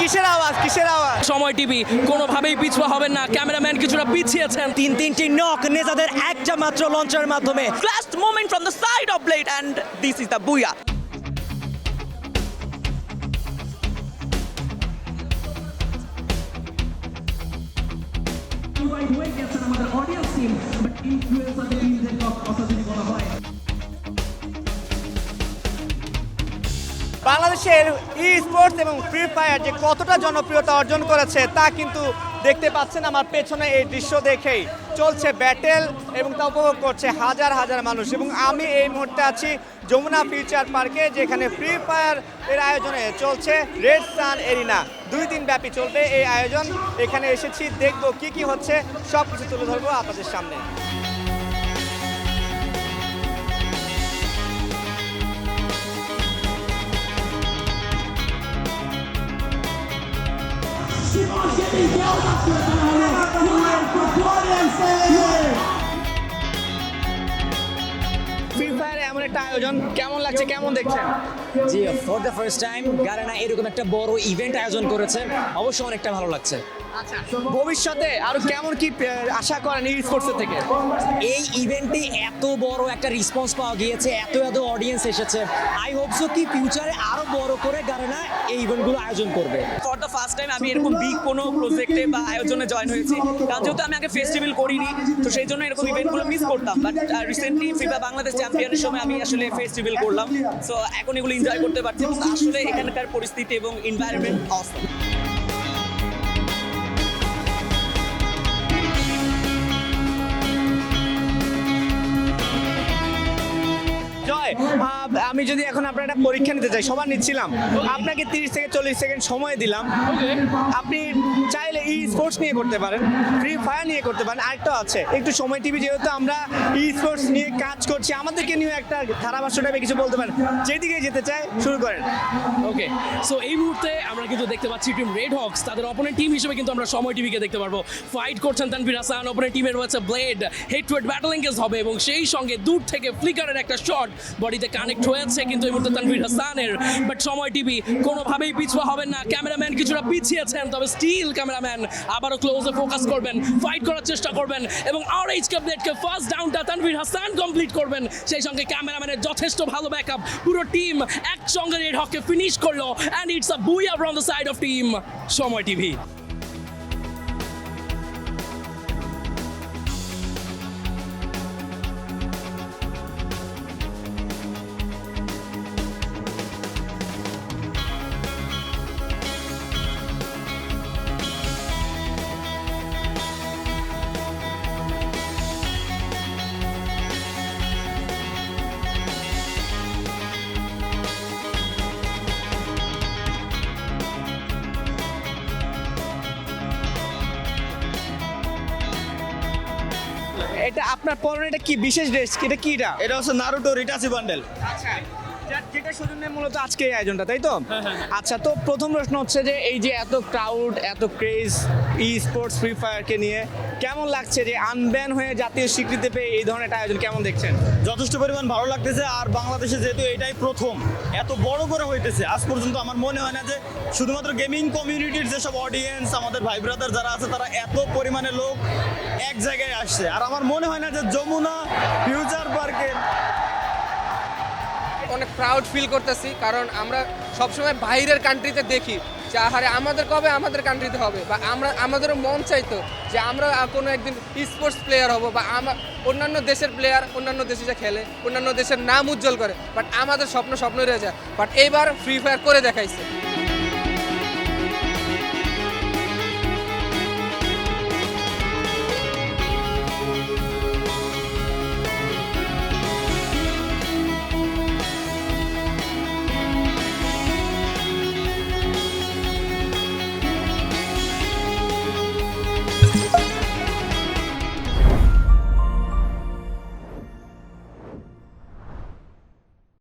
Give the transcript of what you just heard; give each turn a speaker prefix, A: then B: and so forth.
A: কিসের আওয়াজ কিসের আওয়াজ?
B: সময় টিভি কোনোভাবেই পিছুয়া হবেন না, ক্যামেরাম্যান কিছুটা পিছিয়েছেন।
A: তিনটি নক নেতাদের একটা মাত্র লঞ্চের মাধ্যমে।
C: Last moment from the side of Blade and this is the booyah.
A: বাংলাদেশের ই স্পোর্টস এবং ফ্রি ফায়ার যে কতটা জনপ্রিয়তা অর্জন করেছে তা কিন্তু দেখতে পাচ্ছেন আমার পেছনে এই দৃশ্য দেখেই। চলছে ব্যাটেল এবং তা উপভোগ করছে হাজার হাজার মানুষ। এবং আমি এই মুহূর্তে আছি যমুনা ফিউচার পার্কে, যেখানে ফ্রি ফায়ার এর আয়োজনে চলছে রেড সান এরিনা। 2 দিন ব্যাপী চলবে এই আয়োজন। এখানে এসেছি, দেখবো কি কি হচ্ছে, সব কিছু তুলে ধরবো আপনাদের সামনে। ফ্রি ফায়ার এমন একটা আয়োজন কেমন লাগছে, কেমন দেখছেন?
D: G for the first time Garena এরকম একটা বড় ইভেন্ট আয়োজন করেছে, অবশ্যই অনেকটা ভালো লাগছে।
A: আচ্ছা, ভবিষ্যতে আরো কেমন কি আশা করেন ই স্পোর্টস থেকে?
D: এই ইভেন্টে এত বড় একটা রেসপন্স পাওয়া গিয়েছে, এত অডিয়েন্স এসেছে, আই হোপ সো কি ফিউচারে আরো বড় করে গারেনা এই ইভেন্টগুলো আয়োজন করবে।
C: ফর দ্য ফার্স্ট টাইম আমি এরকম বিগ কোনো প্রজেক্টে বা আয়োজনে জয়েন হয়েছি, কারণ যেহেতু আমি আগে ফেস্টিভ্যাল করিনি, তো সেই জন্য এরকম ইভেন্টগুলো মিস করতাম। বাট রিসেন্টলি ফিফা বাংলাদেশ চ্যাম্পিয়নের সময় আমি আসলে ফেস্টিভ্যাল করলাম, সো এখন এগুলো এনজয় করতে পারছি। আসলে এখানকার পরিস্থিতি এবং এনভায়রনমেন্ট অসম।
A: জয়, আমি যদি এখন আপনার একটা পরীক্ষা নিতে চাই, সবার নিচ্ছিলাম, আপনাকে 30 থেকে 40 সেকেন্ড সময় দিলাম। আপনি চাইলে ই স্পোর্টস নিয়ে করতে পারেন, ফ্রি ফায়ার নিয়ে করতে পারেন, আরেকটা আছে একটু সময় টিভি, যেহেতু আমরা ই স্পোর্টস নিয়ে কাজ করছি, আমাদেরকে নিয়ে একটা ধারাভাষ্য টাইপে কিছু বলতে পারেন। যেদিকে যেতে চায় শুরু করেন।
B: ওকে, সো এই মুহূর্তে আমরা কিন্তু দেখতে পাচ্ছি টিম রেড হক্স, তাদের অপোনেন্ট টিম হিসেবে কিন্তু আমরা সময় টিভিকে দেখতে পারবো। ফাইট করছেন তানভীর হাসান, অপোনেন্ট টিমের রয়েছে blade, head to head battle engage হবে এবং সেই সঙ্গে দূর থেকে ফ্লিকারের একটা শট বডিতে কানেক্ট হয়েছে কিন্তু এই মুহূর্তে তানভীর হাসানের। বাট সময় টিভি কোনোভাবেই পিছুয়া হবেন না, ক্যামেরাম্যান কিছুটা পিছিয়েছেন, তবে স্টিল ক্যামেরাম্যান আবারও ক্লোজে ফোকাস করবেন, ফাইট করার চেষ্টা করবেন এবং আরএইচকে ব্লেডকে ফার্স্ট ডাউনটা তানভীর হাসান কমপ্লিট করবেন। সেই সঙ্গে ক্যামেরাম্যানের যথেষ্ট ভালো ব্যাকআপ, পুরো টিম একসঙ্গে রেড হককে ফিনিশ করলো and it's a booyah from the side of team সময় টিভি।
A: এটা আপনার পরনে এটা কি বিশেষ ড্রেস, এটা কি?
E: এটা হচ্ছে নারুটো রিটাচি বান্ডেল।
A: আচ্ছা, যেটা সৌজন্যে মূলত আজকে এই আয়োজনটা, তাই তো? আচ্ছা, তো প্রথম প্রশ্ন হচ্ছে যে এই যে এত ক্রাউড, এত ক্রেজ ই স্পোর্টস ফ্রি ফায়ারকে নিয়ে, কেমন লাগছে যে আনব্যান হয়ে জাতীয় স্বীকৃতি পেয়ে এই ধরনের একটা আয়োজন কেমন দেখছেন?
E: যথেষ্ট পরিমাণ ভালো লাগতেছে। আর বাংলাদেশে যেহেতু এটাই প্রথম এত বড় করে হইতেছে, আজ পর্যন্ত আমার মনে হয় না যে শুধুমাত্র গেমিং কমিউনিটির যেসব অডিয়েন্স, আমাদের ভাই ব্রাদার যারা আছে, তারা এত পরিমাণে লোক এক জায়গায় আসছে। আর আমার মনে হয় না যে যমুনা ফিউচার পার্কের
F: অনেক প্রাউড ফিল করতেছি, কারণ আমরা সবসময় বাইরের কান্ট্রিতে দেখি যে আহারে আমাদের কবে আমাদের কান্ট্রিতে হবে, বা আমাদেরও মন চাইতো যে আমরা কোনো একদিন স্পোর্টস প্লেয়ার হব, বা অন্যান্য দেশের প্লেয়ার অন্যান্য দেশে যে খেলে অন্যান্য দেশের নাম উজ্জ্বল করে, বাট আমাদের স্বপ্নই রয়ে যায়। বাট এইবার ফ্রি ফায়ার করে দেখাইছে।